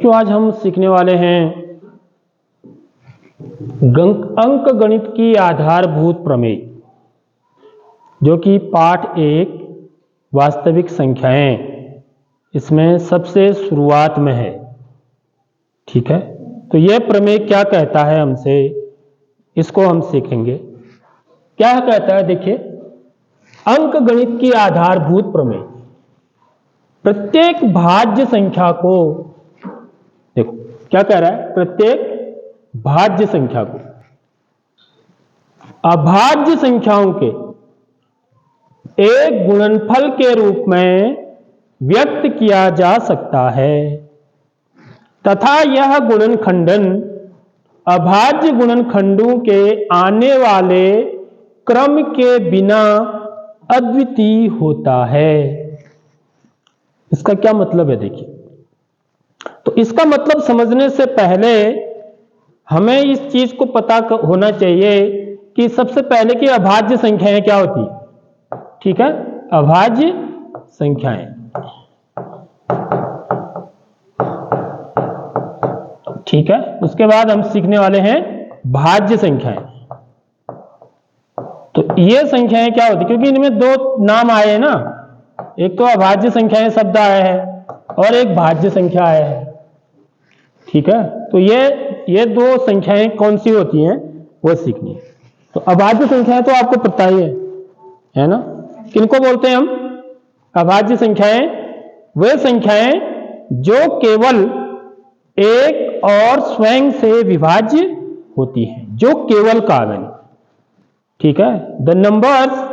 बच्चों आज हम सीखने वाले हैं अंक गणित की आधारभूत प्रमेय, जो कि पाठ 1 वास्तविक संख्याएं इसमें सबसे शुरुआत में है। ठीक है, तो यह प्रमेय क्या कहता है हमसे, इसको हम सीखेंगे। क्या कहता है, देखिए, अंक गणित की आधारभूत प्रमेय प्रत्येक भाज्य संख्या को, देखो क्या कह रहा है, प्रत्येक भाज्य संख्या को अभाज्य संख्याओं के एक गुणनफल के रूप में व्यक्त किया जा सकता है तथा यह गुणनखंडन अभाज्य गुणनखंडों के आने वाले क्रम के बिना अद्वितीय होता है। इसका क्या मतलब है, देखिए, तो इसका मतलब समझने से पहले हमें इस चीज को पता होना चाहिए कि सबसे पहले की अभाज्य संख्याएं क्या होती है। ठीक है, अभाज्य संख्याएं, ठीक है। उसके बाद हम सीखने वाले हैं भाज्य संख्याएं। तो ये संख्याएं क्या होती, क्योंकि इनमें दो नाम आए हैं ना, एक तो अभाज्य संख्याएं शब्द आया है और एक भाज्य संख्या आया है। ठीक है, तो ये दो संख्याएं कौन सी होती हैं वो सीखनी है। तो अभाज्य संख्याएं तो आपको पता ही है ना, किनको बोलते हैं हम अभाज्य संख्याएं? वे संख्याएं जो केवल एक और स्वयं से विभाज्य होती हैं, जो केवल कागज। ठीक है, the numbers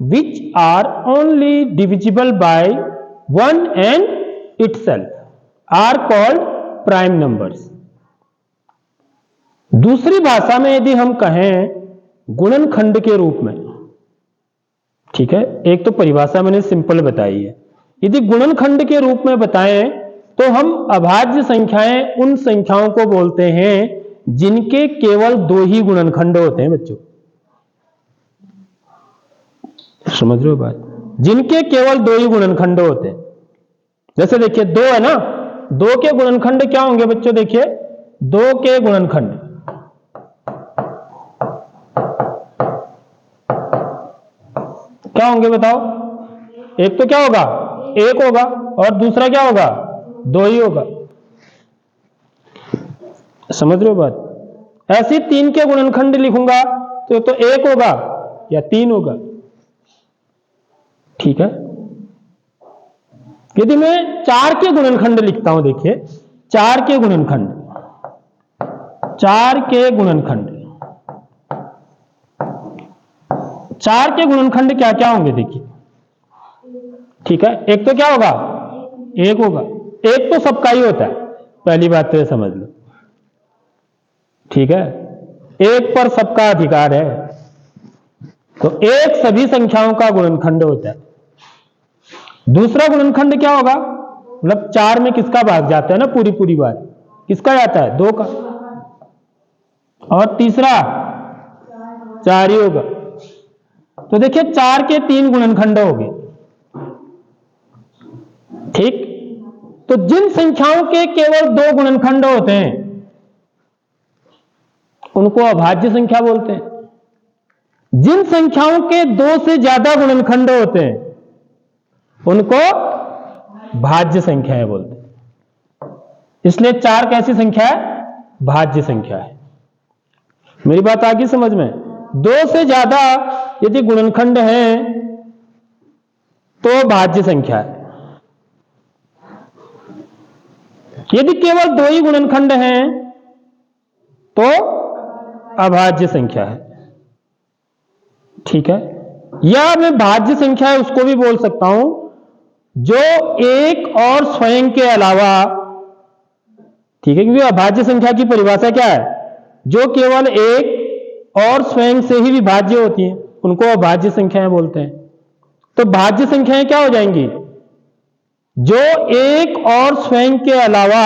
which are only divisible by 1 and itself are called prime numbers। दूसरी भाषा में यदि हम कहें गुणनखंड के रूप में, ठीक है, एक तो परिभाषा मैंने सिंपल बताई है, यदि गुणनखंड के रूप में बताएं तो हम अभाज्य संख्याएं उन संख्याओं को बोलते हैं जिनके केवल दो ही गुणनखंड होते हैं। बच्चों समझ रहे हो बात, जिनके केवल दो ही गुणनखंड होते हैं। जैसे देखिए दो है ना, दो के गुणनखंड क्या होंगे बच्चों, देखिए दो के गुणनखंड क्या होंगे बताओ। एक तो क्या होगा, एक होगा, और दूसरा क्या होगा, दो ही होगा। समझ रहे हो बात। ऐसे तीन के गुणनखंड लिखूंगा तो एक होगा या तीन होगा। ठीक है, यदि मैं चार के गुणनखंड लिखता हूं, देखिए चार के गुणनखंड, चार के गुणनखंड, चार के गुणनखंड क्या क्या होंगे देखिए। ठीक है, एक तो क्या होगा, एक होगा, एक तो सबका ही होता है, पहली बात तो ये समझ लो। ठीक है, एक पर सबका अधिकार है, तो एक सभी संख्याओं का गुणनखंड होता है। दूसरा गुणनखंड क्या होगा, मतलब चार में किसका भाग जाता है ना, पूरी पूरी बात किसका जाता है, दो का, और तीसरा चार ही होगा। तो देखिए चार के तीन गुणनखंड हो गए। ठीक, तो जिन संख्याओं के केवल दो गुणनखंड होते हैं उनको अभाज्य संख्या बोलते हैं। जिन संख्याओं के दो से ज्यादा गुणनखंड होते हैं उनको भाज्य संख्याएं बोलते हैं। इसलिए चार कैसी संख्या है, भाज्य संख्या है। मेरी बात आ गई समझ में। दो से ज्यादा यदि गुणनखंड हैं तो भाज्य संख्या है, यदि केवल दो ही गुणनखंड हैं तो अभाज्य संख्या है। ठीक है, या मैं भाज्य संख्या है उसको भी बोल सकता हूं जो एक और स्वयं के अलावा, ठीक है, क्योंकि अभाज्य संख्या की परिभाषा क्या है, जो केवल एक और स्वयं से ही विभाज्य होती हैं उनको अभाज्य संख्याएं बोलते हैं। तो भाज्य संख्याएं क्या हो जाएंगी, जो एक और स्वयं के अलावा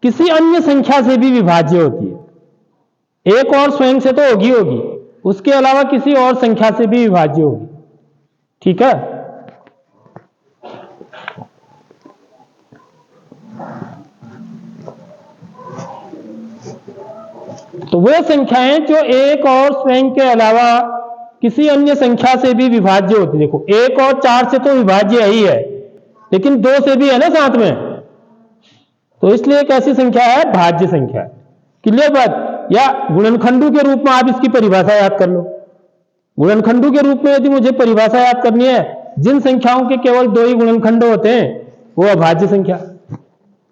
किसी अन्य संख्या से भी विभाज्य होती है। एक और स्वयं से तो होगी, उसके अलावा किसी और संख्या से भी विभाज्य होगी। ठीक है, तो वो संख्याएं जो एक और स्वयं के अलावा किसी अन्य संख्या से भी विभाज्य होती। देखो 1 और 4 से तो विभाज्य ही है, लेकिन 2 से भी है ना साथ में, तो इसलिए एक ऐसी संख्या है भाज्य संख्या। क्लियर बात? या गुणनखंडों के रूप में आप इसकी परिभाषा याद कर लो। गुणनखंडों के रूप में यदि मुझे परिभाषा याद करनी है, जिन संख्याओं के केवल 2 ही गुणनखंड होते हैं वो अभाज्य संख्या,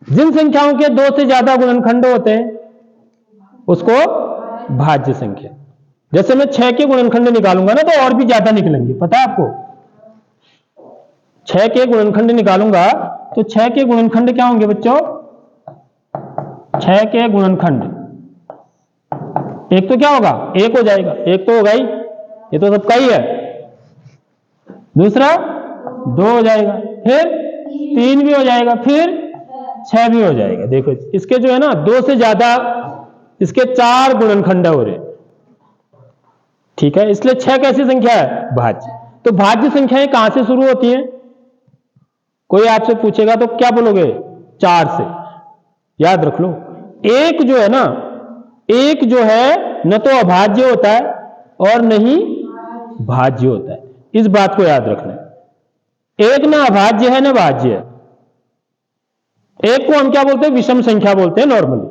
जिन संख्याओं के 2 से ज्यादा गुणनखंड होते हैं उसको भाज्य संख्या। जैसे मैं 6 के गुणनखंड निकालूंगा ना तो और भी ज्यादा निकलेंगे, पता है आपको। 6 के गुणनखंड निकालूंगा तो 6 के गुणनखंड क्या होंगे बच्चों? 6 के गुणनखंड, एक तो क्या होगा? 1 हो जाएगा, एक तो होगा ही, ये तो सबका ही है। दूसरा 2 हो जाएगा, फिर 3 भी हो जाएगा, फिर 6 भी हो जाएगा। देखो इसके जो है ना 2 से ज्यादा, इसके 4 गुणनखंड हो रहे, ठीक है। इसलिए 6 कैसी संख्या है? भाज्य। तो भाज्य संख्याएं कहां से शुरू होती हैं? कोई आपसे पूछेगा तो क्या बोलोगे? 4 से। याद रख लो, एक जो है ना, एक जो है न तो अभाज्य होता है और न ही भाज्य होता है, इस बात को याद रखना। एक ना अभाज्य है ना भाज्य है। एक को हम क्या बोलते हैं? विषम संख्या बोलते हैं नॉर्मली,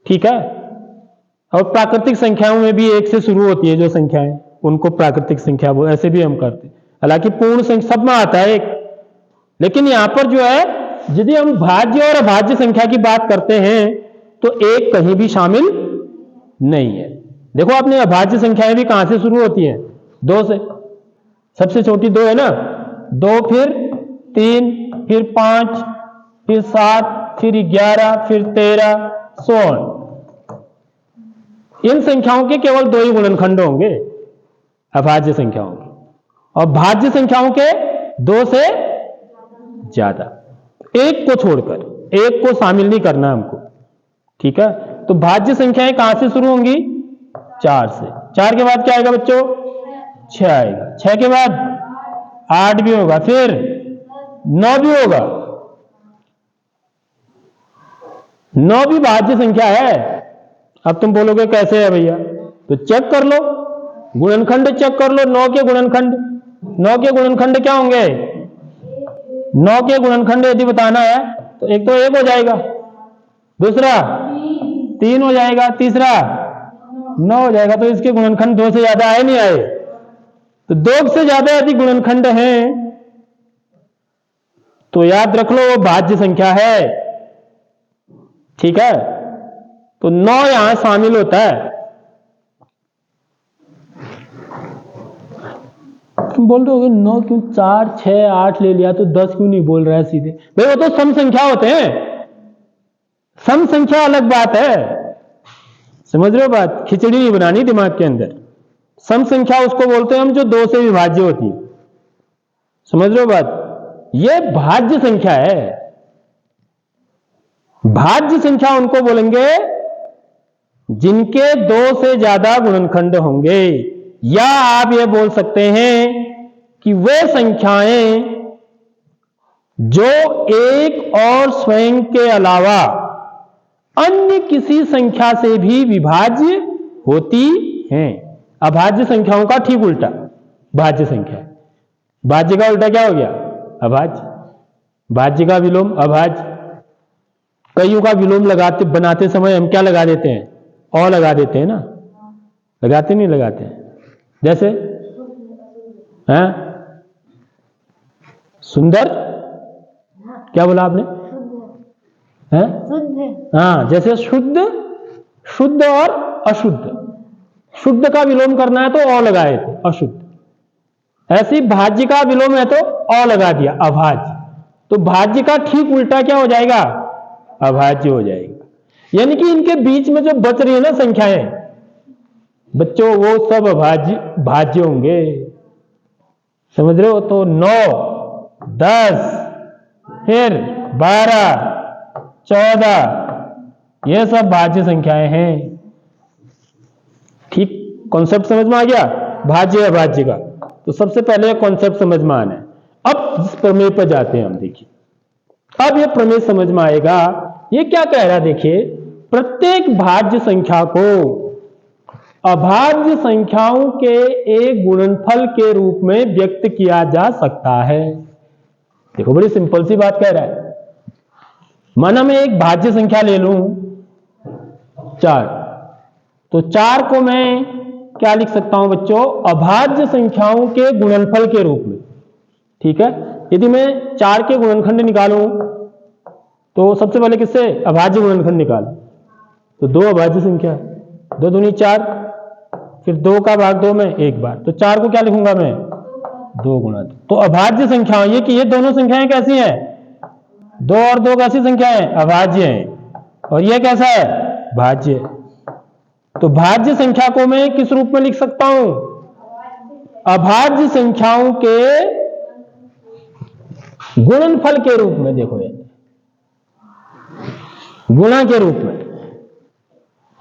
ठीक है। और प्राकृतिक संख्याओं में भी 1 से शुरू होती है जो संख्याएं, उनको प्राकृतिक संख्या बोल, ऐसे भी हम करते हैं। हालांकि पूर्ण संख्या सब में आता है एक, लेकिन यहां पर जो है यदि हम भाज्य और अभाज्य संख्या की बात करते हैं तो एक कहीं भी शामिल नहीं है। देखो आपने अभाज्य संख्याएं भी कहां से शुरू होती हैं? 2 से। सबसे छोटी 2 है ना, 2 फिर 3 फिर 5 फिर 7 फिर 11 फिर 13 16। इन संख्याओं के केवल 2 ही गुणनखंड होंगे अभाज्य संख्याओं के, और भाज्य संख्याओं के 2 से ज्यादा, एक को छोड़कर, एक को शामिल नहीं करना हमको, ठीक है। तो भाज्य संख्याएं कहां से शुरू होंगी? 4 से। 4 के बाद क्या आएगा बच्चों? 6 आएगा। 6 के बाद 8 भी होगा, फिर 9 भी होगा। 9 भी भाज्य संख्या है। अब तुम बोलोगे कैसे है भैया? तो चेक कर लो, गुणनखंड चेक कर लो। 9 के गुणनखंड, 9 के गुणनखंड क्या होंगे? 9 के गुणनखंड यदि बताना है तो एक तो 1 हो जाएगा, दूसरा 3 हो जाएगा, तीसरा 9 हो जाएगा। तो इसके गुणनखंड 2 से ज्यादा आए नहीं आए? तो 2 से ज्यादा यदि गुणनखंड हैं तो याद रख लो वो भाज्य संख्या है, ठीक है। तो 9 यहां शामिल होता है। तुम बोल रहे होगे 9 क्यों, 4 6 8 ले लिया तो 10 क्यों नहीं बोल रहा है सीधे? भाई वो तो सम संख्या होते हैं, सम संख्या अलग बात है, समझ रहे हो बात? खिचड़ी नहीं बनानी दिमाग के अंदर। सम संख्या उसको बोलते हैं हम जो 2 से विभाज्य होती है, समझ रहे हो बात? ये भाज्य संख्या है। भाज्य संख्या उनको बोलेंगे जिनके 2 से ज्यादा गुणनखंड होंगे, या आप ये बोल सकते हैं कि वे संख्याएं जो एक और स्वयं के अलावा अन्य किसी संख्या से भी विभाज्य होती हैं। अभाज्य संख्याओं का ठीक उल्टा भाज्य संख्या। भाज्य का उल्टा क्या हो गया? अभाज्य। भाज्य का विलोम अभाज्य। कईयों का विलोम लगाते बनाते समय हम क्या लगा देते हैं? और लगा देते हैं ना, लगाते नहीं लगाते हैं? जैसे हैं सुंदर, क्या बोला आपने? हैं? हाँ, जैसे शुद्ध, शुद्ध और अशुद्ध। शुद्ध का विलोम करना है तो अ लगाए थे, अशुद्ध। ऐसी भाज्य का विलोम है तो अ लगा दिया, अभाज्य। तो भाज्य का ठीक उल्टा क्या हो जाएगा? अभाज्य हो जाएगा। यानी कि इनके बीच में जो बच रही है ना संख्याएं बच्चों, वो सब अभाज्य भाज्य होंगे, समझ रहे हो? तो 9 10 फिर 12 14 ये सब भाज्य संख्याएं हैं, ठीक? कॉन्सेप्ट समझ में आ गया भाज्य अभाज्य का? तो सबसे पहले कॉन्सेप्ट समझ में आना है। अब इस प्रमेय पर जाते हैं हम। देखिए अब ये प्रमेय समझ में आएगा। ये क्या कह रहा है? देखिए प्रत्येक भाज्य संख्या को अभाज्य संख्याओं के एक गुणनफल के रूप में व्यक्त किया जा सकता है। देखो बड़ी सिंपल सी बात कह रहा है। माना मैं एक भाज्य संख्या ले लूं 4, तो 4 को मैं क्या लिख सकता हूं बच्चों? अभाज्य संख्याओं के गुणनफल के रूप में। ठीक है, यदि मैं 4 के गुणनखंड निकालूं तो सबसे पहले किससे? अभाज्य गुणनखंड निकाल, तो 2 अभाज्य संख्या है, 2 दूनी 4, फिर 2 का भाग 2 में 1 बार, तो 4 को क्या लिखूंगा मैं? 2 गुणा 2। तो अभाज्य संख्या ये कि ये दोनों संख्याएं कैसी हैं? 2 और 2 कैसी संख्याएं? अभाज्य हैं। और ये कैसा है? भाज्य। तो भाज्य संख्या को मैं किस रूप में लिख सकता हूं? अभाज्य संख्याओं के गुणनफल के रूप में। देखो ये गुणा के रूप में।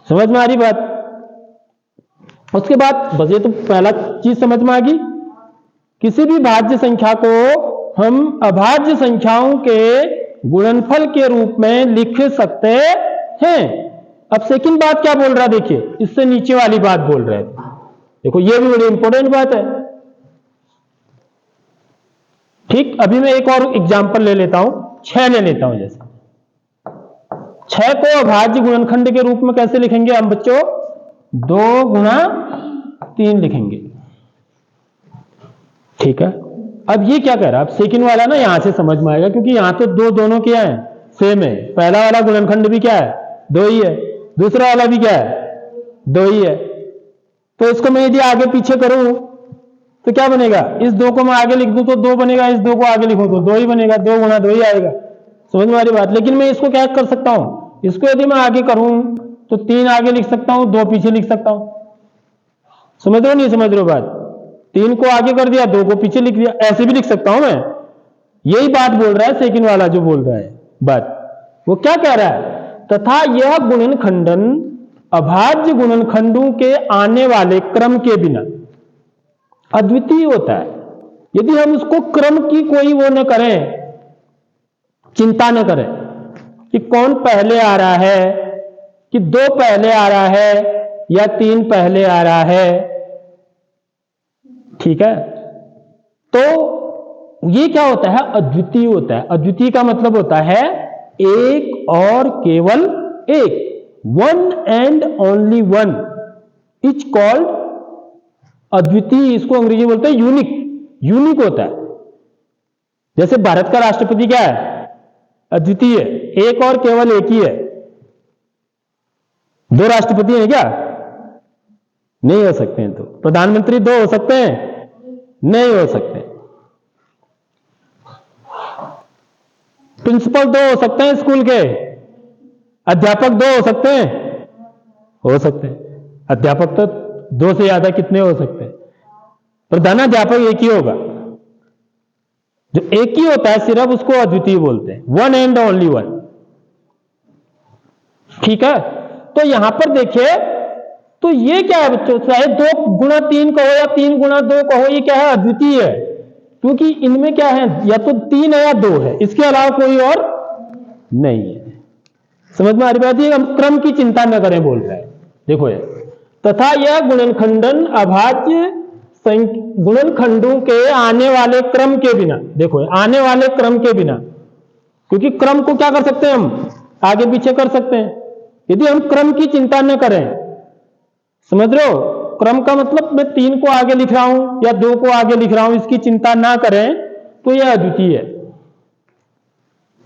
समझ में आ रही बात? उसके बाद बस ये तो पहला चीज समझ में आ गई। किसी भी भाज्य संख्या को हम अभाज्य संख्याओं के गुणनफल के रूप में लिख सकते हैं। अब सेकंड बात क्या बोल रहा है? देखिए, इससे नीचे वाली बात बोल रहे हैं। देखो ये भी बड़ी इंपॉर्टेंट बात है। ठीक, अभी मैं एक और एग्जांपल ले लेता हूं, 6 ले लेता हूं। जैसे 6 को अभाज्य गुणनखंड के रूप में कैसे लिखेंगे हम बच्चों? 2 गुणा 3 लिखेंगे। ठीक है, अब ये क्या कह रहा है? अब सेकंड वाला ना यहां से समझ में आएगा, क्योंकि यहां तो दोनों क्या है? सेम है। पहला वाला गुणनखंड भी क्या है? 2 ही है, दूसरा वाला भी क्या है? 2 ही है। तो इसको मैं यदि आगे पीछे करूं तो क्या बनेगा? इस 2 को मैं आगे लिख दूं तो 2 बनेगा, इस 2 को आगे लिखूं तो 2 ही बनेगा, 2 गुणा 2 ही आएगा। समझ में आ रही बात? लेकिन मैं इसको क्या कर सकता हूं? इसको यदि मैं आगे करूं तो 3 आगे लिख सकता हूं, 2 पीछे लिख सकता हूं। समझ रहे हो नहीं समझ रहे हो बात? 3 को आगे कर दिया, 2 को पीछे लिख दिया, ऐसे भी लिख सकता हूं मैं। यही बात बोल रहा है सेकंड वाला जो बोल रहा है बात। वो क्या कह रहा है? तथा यह गुणनखंडन अभाज्य गुणनखंडों के आने वाले क्रम के बिना अद्वितीय होता है। यदि हम उसको क्रम की कोई वो न करें, चिंता न करें कि कौन पहले आ रहा है, कि 2 पहले आ रहा है या 3 पहले आ रहा है। ठीक है, तो ये क्या होता है? अद्वितीय होता है। अद्वितीय का मतलब होता है एक और केवल एक, one and only one is called अद्वितीय। इसको अंग्रेजी में बोलते हैं यूनिक। यूनिक होता है। जैसे भारत का राष्ट्रपति क्या है? अद्वितीय, एक और केवल एक ही है। 2 राष्ट्रपति हैं क्या? नहीं हो सकते हैं। तो प्रधानमंत्री 2 हो सकते हैं? नहीं हो सकते। प्रिंसिपल 2 हो सकते हैं स्कूल के? अध्यापक 2 हो सकते हैं? हो सकते हैं। अध्यापक तो 2 से ज्यादा कितने हो सकते हैं? प्रधानाध्यापक एक ही होगा। जो एक ही होता है सिर्फ उसको अद्वितीय बोलते हैं, वन एंड ओनली वन। ठीक है, तो यहां पर देखिए, तो ये क्या है बच्चों? चाहे 2 गुणा 3 कहो या 3 गुणा 2 कहो, ये क्या है? अद्वितीय है। क्योंकि इनमें क्या है? या तो 3 है या 2 है, इसके अलावा कोई और नहीं है। समझ में आ रही बात? हम क्रम की चिंता न करें बोल रहा है। देखो ये, तथा यह गुणनखंडन अभाज्य गुणनखंडों के आने वाले क्रम के बिना। देखो आने वाले क्रम के बिना, क्योंकि क्रम को क्या कर सकते हैं हम? आगे पीछे कर सकते हैं। यदि हम क्रम की चिंता न करें, समझ रहे हो? क्रम का मतलब मैं 3 को आगे लिख रहा हूं या 2 को आगे लिख रहा हूं, इसकी चिंता ना करें तो यह अद्वितीय है।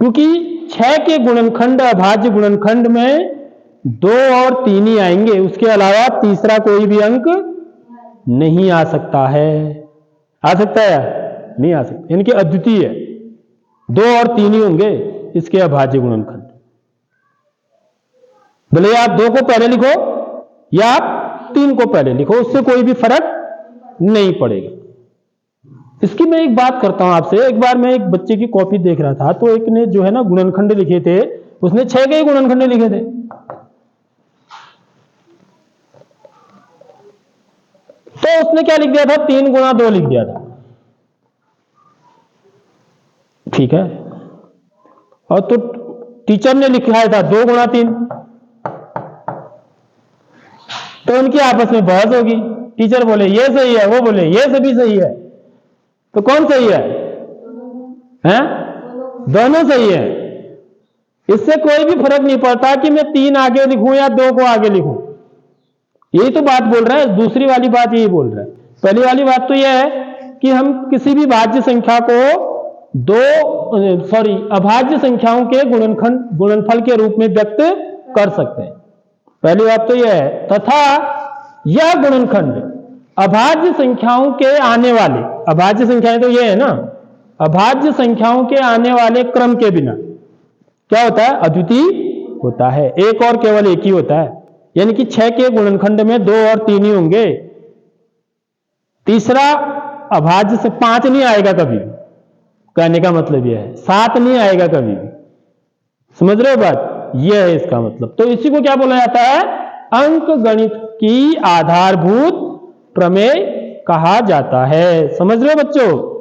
क्योंकि 6 के गुणनखंड अभाज्य गुणनखंड में 2 और 3 ही आएंगे, उसके अलावा तीसरा कोई भी अंक नहीं आ सकता है। आ सकता है या नहीं आ सकता? इनके अद्वितीय है, 2 और 3 ही होंगे इसके अभाज्य गुणनखंड। भले आप 2 को पहले लिखो या आप 3 को पहले लिखो, उससे कोई भी फर्क नहीं पड़ेगा। इसकी मैं एक बात करता हूं आपसे। एक बार मैं एक बच्चे की कॉपी देख रहा था, तो एक ने जो है ना गुणनखंड लिखे थे, उसने 6 के ही गुणनखंड लिखे थे। तो उसने क्या लिख दिया था? 3 गुणा 2 लिख दिया था। ठीक है, और तो टीचर ने लिखा था 2 गुणा 3। तो उनकी आपस में बहस होगी, टीचर बोले ये सही है, वो बोले ये सभी सही है, तो कौन सही है? हैं? दोनों सही है। इससे कोई भी फर्क नहीं पड़ता कि मैं 3 आगे लिखूं या 2 को आगे लिखूं। यही तो बात बोल रहा है। दूसरी वाली बात यही बोल रहा है। पहली वाली बात तो यह है कि हम किसी भी भाज्य संख्या को अभाज्य संख्याओं के गुणनफल के रूप में व्यक्त कर सकते हैं। पहली बात तो यह है। तथा यह गुणनखंड अभाज्य संख्याओं के आने वाले, अभाज्य संख्याएं तो यह है ना, अभाज्य संख्याओं के आने वाले क्रम के बिना क्या होता है? अद्वितीय होता है। एक और केवल एक ही होता है। यानी कि 6 के गुणनखंड में 2 और 3 ही होंगे। तीसरा अभाज्य से 5 नहीं आएगा कभी। कहने का मतलब यह है 7 नहीं आएगा कभी भी। समझ रहे हो बात? यह है इसका मतलब। तो इसी को क्या बोला जाता है? अंक गणित की आधारभूत प्रमेय कहा जाता है। समझ रहे हो बच्चों?